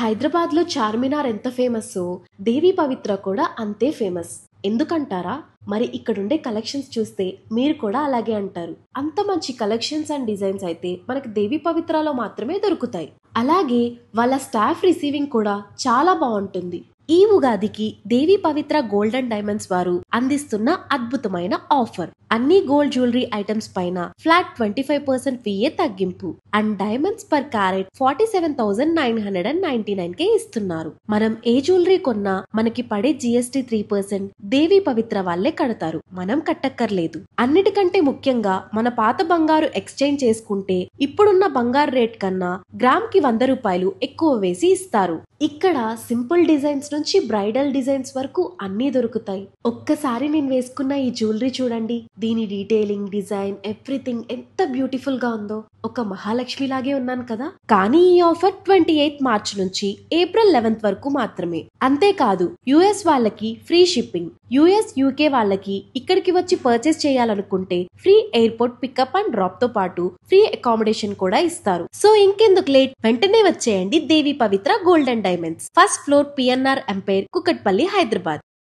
హైదరాబాద్ లో చార్మినార్ ఎంత ఫేమస్, దేవి పవిత్ర కూడా అంతే ఫేమస్. ఎందుకంటారా? మరి ఇక్కడుండే కలెక్షన్స్ చూస్తే మీరు కూడా అలాగే అంటారు. అంత మంచి కలెక్షన్స్ అండ్ డిజైన్స్ అయితే మనకి దేవి పవిత్రలో మాత్రమే దొరుకుతాయి. అలాగే వాళ్ళ స్టాఫ్ రిసీవింగ్ కూడా చాలా బాగుంటుంది. ఈ ఉగాదికి దేవి పవిత్ర గోల్డ్ అండ్ డైమండ్స్ వారు అందిస్తున్న అద్భుతమైన ఆఫర్. అన్ని గోల్డ్ జ్యువెలరీ ఐటమ్స్ పైన ఫ్లాట్ 25% ఫీయే తగ్గింపు అండ్ డైమండ్స్ పర్ క్యారెట్ 47,999 కే ఇస్తున్నారు. మనం ఏ జ్యువెలరీ కొన్నా మనకి పడే GST 3% దేవి పవిత్ర వాళ్ళే కడతారు, మనం కట్టక్కర్లేదు. అన్నిటికంటే ముఖ్యంగా మన పాత బంగారు ఎక్స్చేంజ్ చేసుకుంటే ఇప్పుడున్న బంగారు రేట్ కన్నా గ్రామ్ కి 100 రూపాయలు ఎక్కువ వేసి ఇస్తారు. ఇక్కడ సింపుల్ డిజైన్స్ నుంచి బ్రైడల్ డిజైన్స్ వరకు అన్నీ దొరుకుతాయి. ఒక్కసారి నేను వేసుకున్న ఈ జ్యువెలరీ చూడండి, దీని డీటెయిలింగ్, డిజైన్, ఎవ్రీథింగ్ ఎంత బ్యూటిఫుల్ గా ఉందో. ఒక మహాలక్ష్మి లాగే ఉన్నాను కదా. కానీ ఈ ఆఫర్ 28 మార్చ్ నుంచి ఏప్రిల్ 11 వరకు మాత్రమే. అంతేకాదు US వాళ్ళకి ఫ్రీ షిప్పింగ్, US UK వాళ్ళకి ఇక్కడికి వచ్చి పర్చేస్ చేయాలనుకుంటే free airport pickup and drop తో పాటు ఫ్రీ అకామిడేషన్ కూడా ఇస్తారు. సో ఇంకెందుకు లేట్, వెంటనే వచ్చేయండి Devi Pavitra gold and diamonds, first floor PNR empire, Kukatpally, Hyderabad.